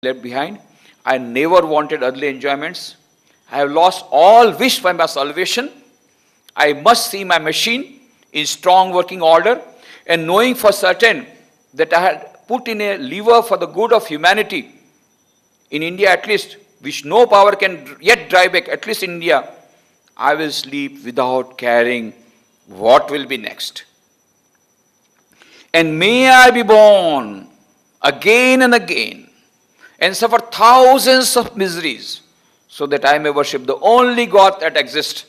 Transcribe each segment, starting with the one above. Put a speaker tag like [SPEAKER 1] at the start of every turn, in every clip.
[SPEAKER 1] left behind. I never wanted earthly enjoyments. I have lost all wish for my salvation. I must see my machine in strong working order, and knowing for certain that I had put in a lever for the good of humanity, in India at least, which no power can yet drive back, at least in India, I will sleep without caring what will be next. And may I be born again and again and suffer thousands of miseries so that I may worship the only God that exists,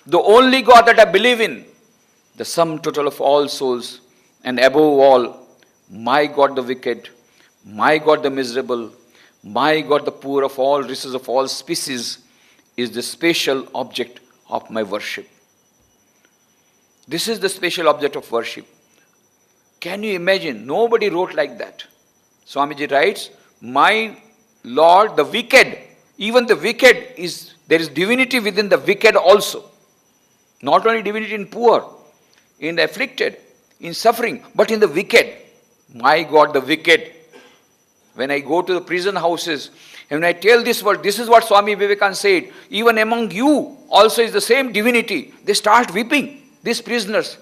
[SPEAKER 1] the only God that I believe in, the sum total of all souls, and above all, my God the wicked, my God the miserable, my God the poor of all races of all species, is the special object of my worship. This is the special object of worship. Can you imagine? Nobody wrote like that. Swamiji writes, my Lord, the wicked, even the wicked there is divinity within the wicked also. Not only divinity in poor, in the afflicted, in suffering, but in the wicked. My God, the wicked. When I go to the prison houses, and when I tell this word, this is what Swami Vivekananda said, even among you also is the same divinity. They start weeping, these prisoners.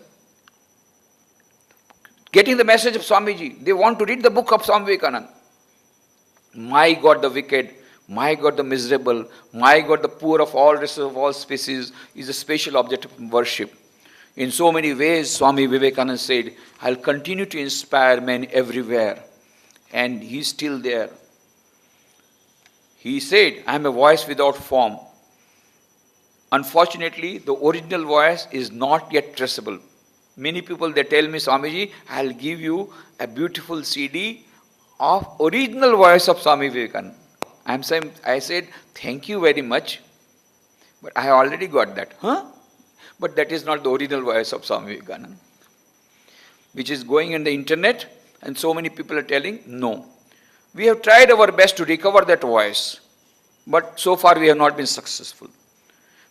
[SPEAKER 1] Getting the message of Swamiji. They want to read the book of Swami Vivekananda. My God the wicked, my God the miserable, my God the poor of all races of all species is a special object of worship. In so many ways, Swami Vivekananda said, I'll continue to inspire men everywhere. And he's still there. He said, I am a voice without form. Unfortunately, the original voice is not yet traceable. Many people, they tell me, Swamiji, I'll give you a beautiful CD of original voice of Swami Vivekananda. I said, thank you very much, but I already got that. Huh? But that is not the original voice of Swami Vivekananda, which is going on the internet, and so many people are telling, no. We have tried our best to recover that voice, but so far we have not been successful.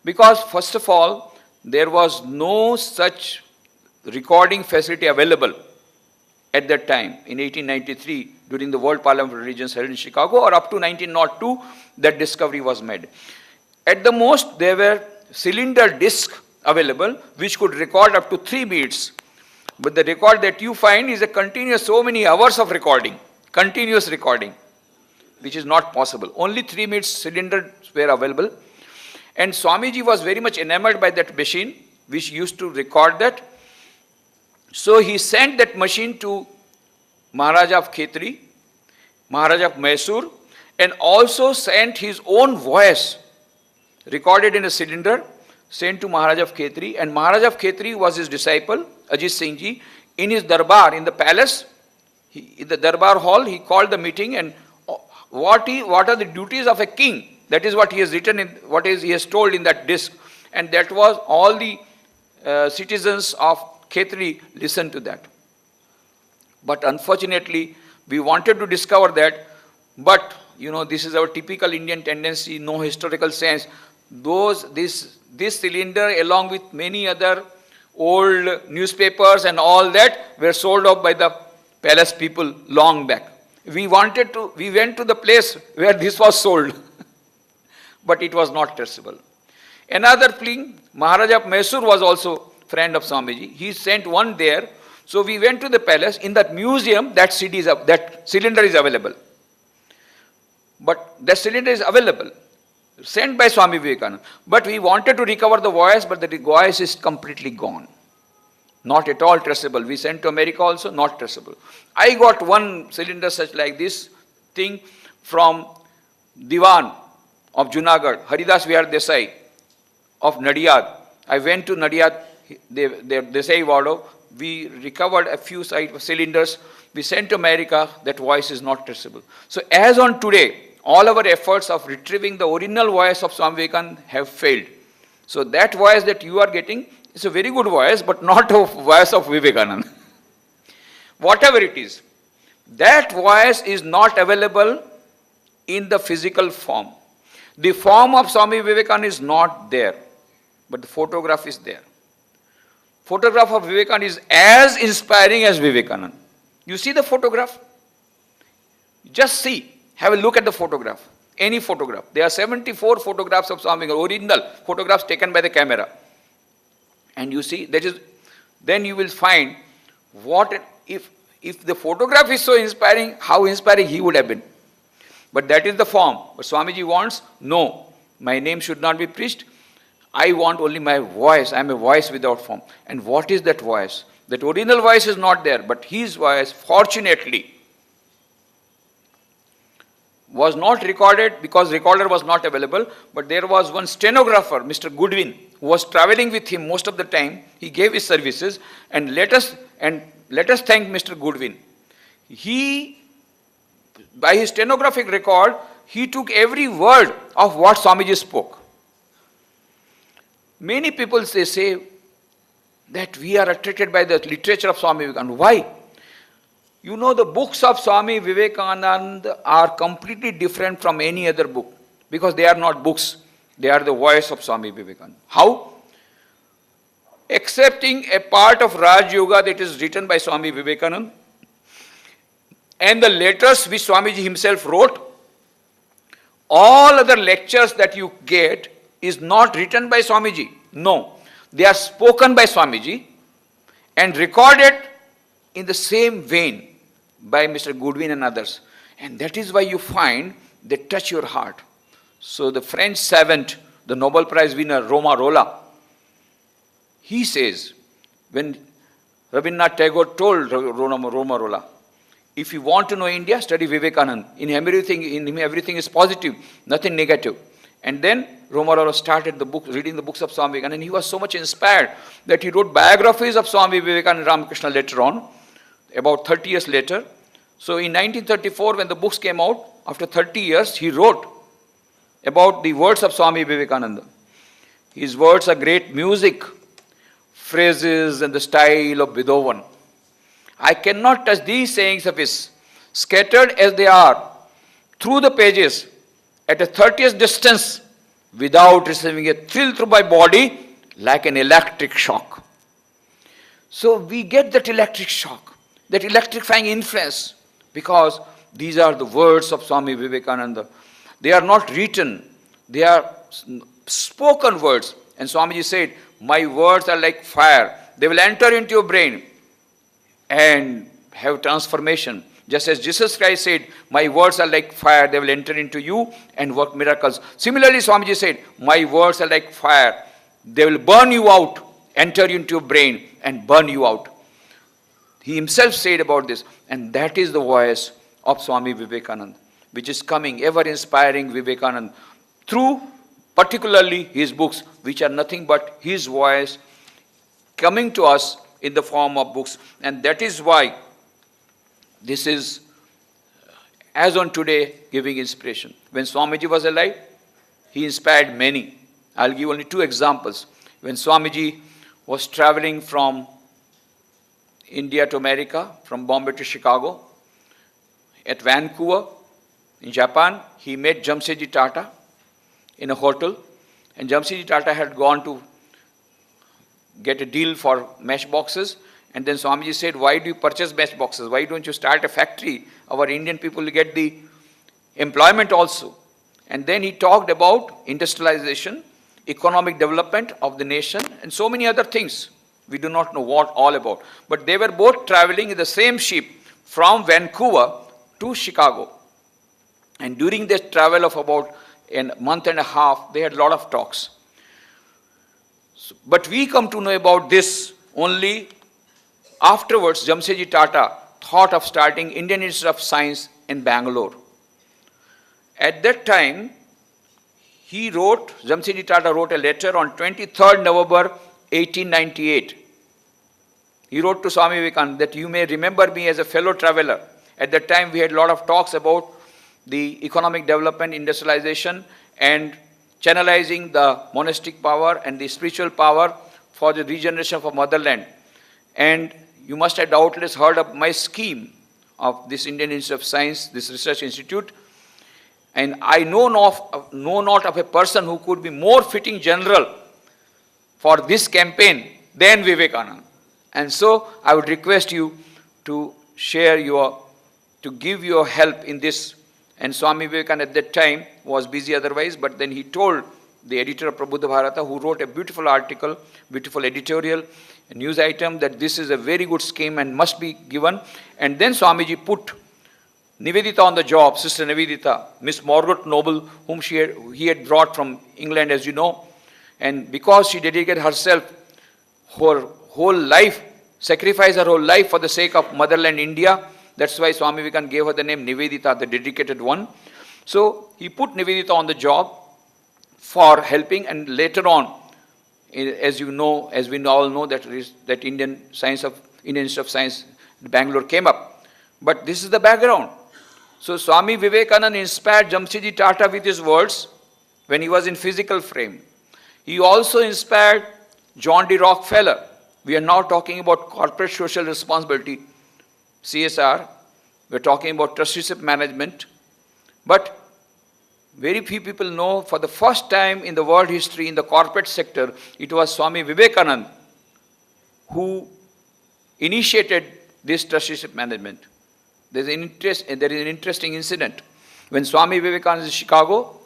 [SPEAKER 1] Because first of all, there was no such recording facility available at that time, in 1893, during the World Parliament of Religions held in Chicago, or up to 1902, that discovery was made. At the most, there were cylinder discs available, which could record up to 3 beats. But the record that you find is a continuous, so many hours of recording, continuous recording, which is not possible. Only 3 minutes cylinders were available. And Swamiji was very much enamored by that machine, which used to record that. So he sent that machine to Maharaja of Khetri, Maharaja of Mysore, and also sent his own voice, recorded in a cylinder, sent to Maharaja of Khetri. And Maharaja of Khetri was his disciple, Ajit Singh Ji. In his darbar, in the palace, in the darbar hall, he called the meeting, and what are the duties of a king? That is what he has written, he has told in that disc. And that was all the citizens of Khetri listened to that. But unfortunately, we wanted to discover that, but this is our typical Indian tendency, no historical sense. This cylinder, along with many other old newspapers and all that, were sold off by the palace people long back. We went to the place where this was sold, but it was not traceable. Another thing, Maharaja of Mysore was also friend of Swamiji. He sent one there. So we went to the palace. In that museum, that cylinder is available. But that cylinder is available, sent by Swami Vivekananda. But we wanted to recover the voice, but the voice is completely gone. Not at all traceable. We sent to America also, not traceable. I got one cylinder such like this thing from Diwan of Junagadh, Haridas Vihar Desai of Nadiyad. I went to Nadiyad, Desai Wado. We recovered a few cylinders. We sent to America. That voice is not traceable. So as on today, all our efforts of retrieving the original voice of Swami Vivekananda have failed. So that voice that you are getting is a very good voice, but not a voice of Vivekananda. Whatever it is, that voice is not available in the physical form. The form of Swami Vivekananda is not there, but the photograph is there. Photograph of Vivekananda is as inspiring as Vivekananda. You see the photograph? Just see. Have a look at the photograph, any photograph. There are 74 photographs of Swami, original photographs taken by the camera. And you see, that is, then you will find what, if the photograph is so inspiring, how inspiring he would have been. But that is the form. But Swamiji wants, no, my name should not be preached. I want only my voice. I am a voice without form. And what is that voice? That original voice is not there, but his voice, fortunately, was not recorded because recorder was not available, but there was one stenographer, Mr. Goodwin, who was traveling with him most of the time. He gave his services, and let us thank Mr. Goodwin. He, by his stenographic record, he took every word of what Swamiji spoke. Many people say that we are attracted by the literature of Swami Vivekananda. Why? You know, the books of Swami Vivekananda are completely different from any other book, because they are not books, they are the voice of Swami Vivekananda. How? Excepting a part of Raj Yoga that is written by Swami Vivekananda and the letters which Swamiji himself wrote, all other lectures that you get is not written by Swamiji. No, they are spoken by Swamiji and recorded in the same vein by Mr. Goodwin and others. And that is why you find they touch your heart. So the French savant, the Nobel Prize winner Roma Rolla, he says, when Rabindranath Tagore told Roma Rolla, if you want to know India, study Vivekananda. In him everything is positive, nothing negative. And then Roma Rolla started the book, reading the books of Swami Vivekananda, and he was so much inspired that he wrote biographies of Swami Vivekananda and Ramakrishna later on, about 30 years later. So in 1934, when the books came out, after 30 years, he wrote about the words of Swami Vivekananda. His words are great music, phrases and the style of Beethoven. I cannot touch these sayings of his, scattered as they are through the pages at a 30th distance, without receiving a thrill through my body like an electric shock. So we get that electric shock, that electrifying influence, because these are the words of Swami Vivekananda. They are not written, they are spoken words. And Swamiji said, my words are like fire. They will enter into your brain and have transformation. Just as Jesus Christ said, my words are like fire, they will enter into you and work miracles. Similarly, Swamiji said, my words are like fire, they will burn you out, enter into your brain and burn you out. He himself said about this, and that is the voice of Swami Vivekananda, which is coming, ever inspiring Vivekananda, through particularly his books, which are nothing but his voice coming to us in the form of books. And that is why this is, as on today, giving inspiration. When Swamiji was alive, he inspired many. I'll give only two examples. When Swamiji was traveling from India to America, from Bombay to Chicago, at Vancouver, in Japan, he met Jamsetji Tata in a hotel. And Jamsetji Tata had gone to get a deal for matchboxes. And then Swamiji said, why do you purchase matchboxes? Why don't you start a factory? Our Indian people will get the employment also. And then he talked about industrialization, economic development of the nation, and so many other things. We do not know what all about. But they were both traveling in the same ship from Vancouver to Chicago. And during this travel of about a month and a half, they had a lot of talks. But we come to know about this only afterwards. Jamsetji Tata thought of starting Indian Institute of Science in Bangalore. At that time, Jamsetji Tata wrote a letter on 23rd November 1898. He wrote to Swami Vivekananda that you may remember me as a fellow traveler. At that time, we had a lot of talks about the economic development, industrialization, and channelizing the monastic power and the spiritual power for the regeneration of our motherland. And you must have doubtless heard of my scheme of this Indian Institute of Science, this research institute. And I know not of a person who could be more fitting general for this campaign than Vivekananda. And so I would request you to give your help in this And Swami Vivekananda at that time was busy otherwise, but then he told the editor of Prabuddha Bharata, who wrote a beautiful article, beautiful editorial, a news item, that this is a very good scheme and must be given. And then Swamiji put Nivedita on the job, Sister Nivedita, Miss Margaret Noble, whom he had brought from England, as you know. And because she dedicated herself, her whole life, sacrificed her whole life for the sake of motherland India, that's why Swami Vivekananda gave her the name Nivedita, the dedicated one. So he put Nivedita on the job for helping, and later on, as you know, as we all know, that Indian Institute of Science, Bangalore came up. But this is the background. So Swami Vivekananda inspired Jamshedji Tata with his words when he was in physical frame. He also inspired John D. Rockefeller. We are now talking about corporate social responsibility, CSR. We're talking about trusteeship management. But very few people know, for the first time in the world history, in the corporate sector, it was Swami Vivekananda who initiated this trusteeship management. There is an interesting incident. When Swami Vivekananda is in Chicago,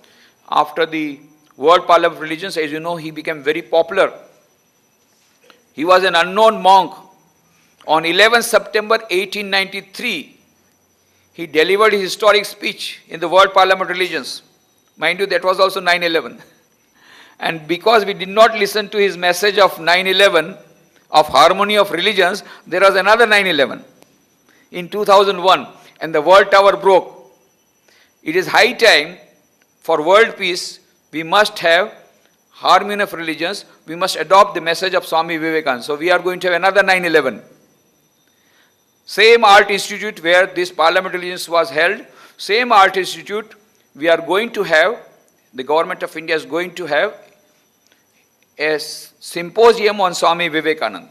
[SPEAKER 1] after the World Parliament of Religions, as you know, he became very popular. He was an unknown monk. On 11 September 1893, he delivered his historic speech in the World Parliament of Religions. Mind you, that was also 9/11. And because we did not listen to his message of 9/11, of harmony of religions, there was another 9/11 in 2001, and the world tower broke. It is high time for world peace. We must have harmony of religions. We must adopt the message of Swami Vivekananda. So we are going to have another 9/11. Same art institute where this Parliament of Religions was held, same art institute, we are going to have, the government of India is going to have a symposium on Swami Vivekananda.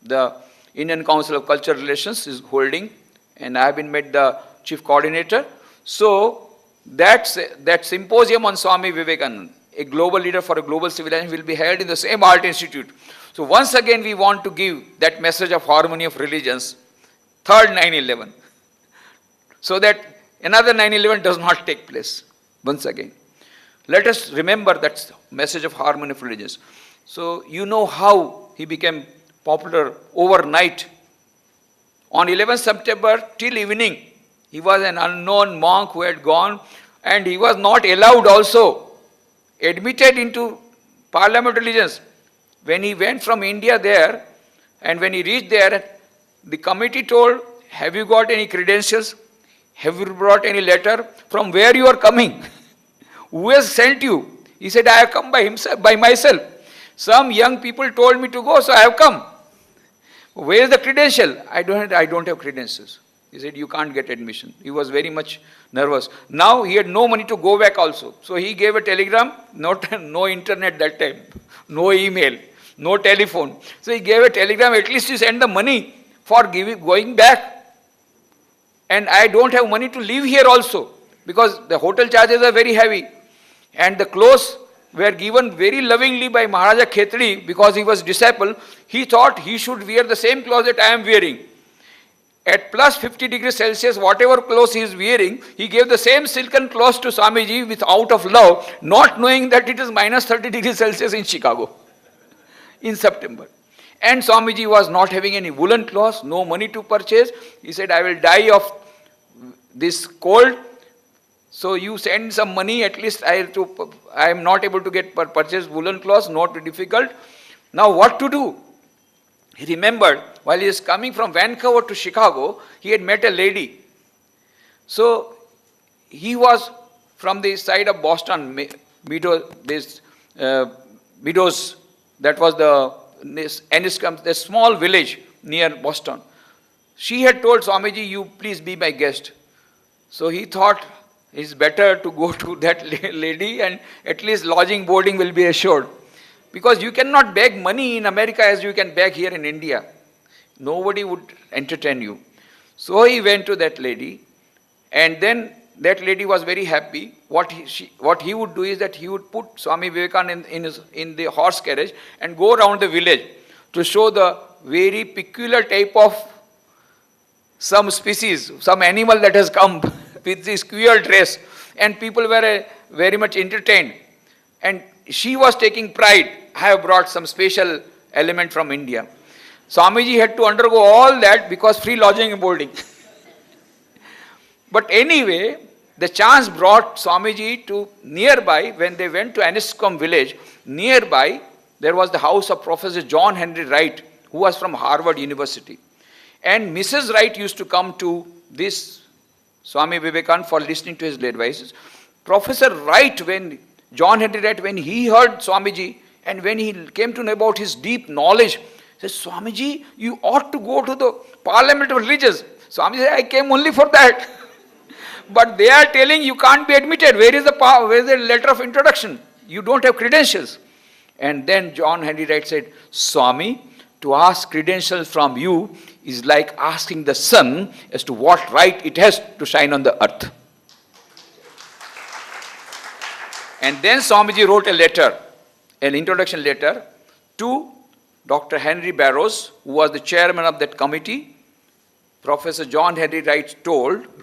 [SPEAKER 1] The Indian Council of Cultural Relations is holding, and I have been made the chief coordinator. So that symposium on Swami Vivekananda, a global leader for a global civilization, will be held in the same art institute. So once again we want to give that message of harmony of religions, third 9/11, so that another 9/11 does not take place once again. Let us remember that message of harmony of religions. So you know how he became popular overnight. On 11 September till evening, he was an unknown monk who had gone, and he was not allowed also admitted into Parliament of Religions. When he went from India there, and when he reached there, the committee told, have you got any credentials? Have you brought any letter? From where you are coming? Who has sent you? He said, I have come by myself. Some young people told me to go, so I have come. Where is the credential? I don't have credentials. He said, you can't get admission. He was very much nervous. Now he had no money to go back also. So he gave a telegram, no internet that time, no email, no telephone. So he gave a telegram, at least he sent the money for going back. And I don't have money to live here also, because the hotel charges are very heavy. And the clothes were given very lovingly by Maharaja Khetri, because he was disciple. He thought he should wear the same clothes that I am wearing. At plus 50 degrees Celsius, whatever clothes he is wearing, he gave the same silken clothes to Swamiji out of love, not knowing that it is minus 30 degrees Celsius in Chicago in September. And Swamiji was not having any woolen clothes, no money to purchase. He said, I will die of this cold. So you send some money, at least I am not able to purchase woolen clothes, not difficult. Now what to do? He remembered, while he is coming from Vancouver to Chicago, he had met a lady. So he was from the side of Boston, Meadows, that was the small village near Boston. She had told Swamiji, you please be my guest. So he thought it's better to go to that lady, and at least lodging, boarding will be assured. Because you cannot beg money in America as you can beg here in India. Nobody would entertain you. So he went to that lady, and then that lady was very happy. What he would do is that he would put Swami Vivekananda in the horse carriage and go around the village to show the very peculiar type of some species, some animal that has come with this queer dress, and people were very much entertained. And she was taking pride, I have brought some special element from India. Swamiji had to undergo all that because free lodging and boarding. But anyway, the chance brought Swamiji to nearby. When they went to Aniscombe village, nearby there was the house of Professor John Henry Wright, who was from Harvard University. And Mrs. Wright used to come to this Swami Vivekananda for listening to his advices. Professor Wright, when John Henry Wright, when he heard Swamiji and when he came to know about his deep knowledge, he said, Swamiji, you ought to go to the Parliament of Religions. Swamiji said, I came only for that. But they are telling you can't be admitted. Where is the letter of introduction? You don't have credentials. And then John Henry Wright said, Swami, to ask credentials from you is like asking the sun as to what right it has to shine on the earth. And then Swamiji wrote a letter, an introduction letter to Dr. Henry Barrows, who was the chairman of that committee. Professor John Henry Wright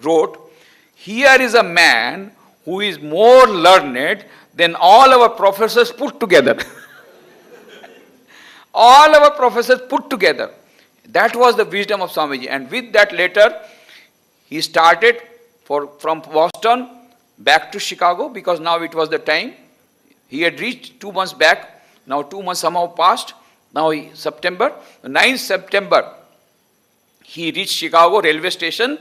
[SPEAKER 1] wrote, here is a man who is more learned than all our professors put together. All our professors put together. That was the wisdom of Swamiji. And with that letter, he started from Boston back to Chicago, because now it was the time. He had reached 2 months back. Now 2 months somehow passed. Now September, 9th September, he reached Chicago railway station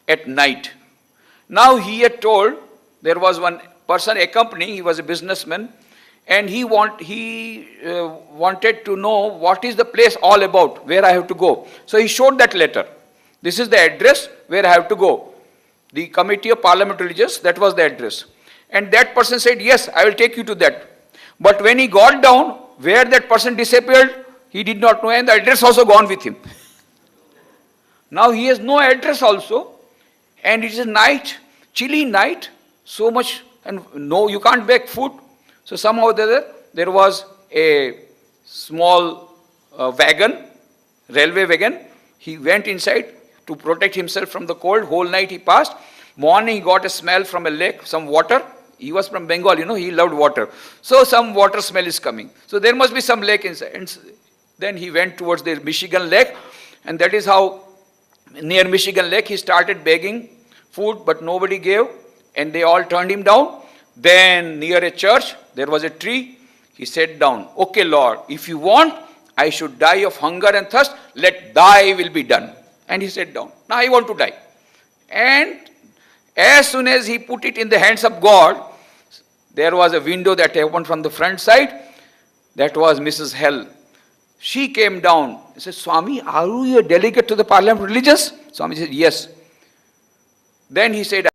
[SPEAKER 1] at night. Now he had told, there was one person accompanying, he was a businessman, and he wanted to know what is the place all about, where I have to go. So he showed that letter. This is the address where I have to go. The Committee of Parliament Religious, that was the address. And that person said, yes, I will take you to that. But when he got down, where that person disappeared, he did not know, and the address also gone with him. Now he has no address also, and it is a night, chilly night, so much, and no, you can't bake food. So somehow there was a small wagon, railway wagon. He went inside to protect himself from the cold. Whole night he passed. Morning he got a smell from a lake, some water. He was from Bengal, he loved water. So some water smell is coming. So there must be some lake inside. And then he went towards the Michigan lake, and that is how near Michigan lake he started begging food, but nobody gave, and they all turned him down. Then near a church, there was a tree. He sat down. Okay, Lord, if you want, I should die of hunger and thirst. Let thy will be done. And he sat down. Now I want to die. And as soon as he put it in the hands of God, there was a window that opened from the front side. That was Mrs. Hell. She came down. He said, Swami, are you a delegate to the Parliament of Religions? Swami said, yes. Then he said,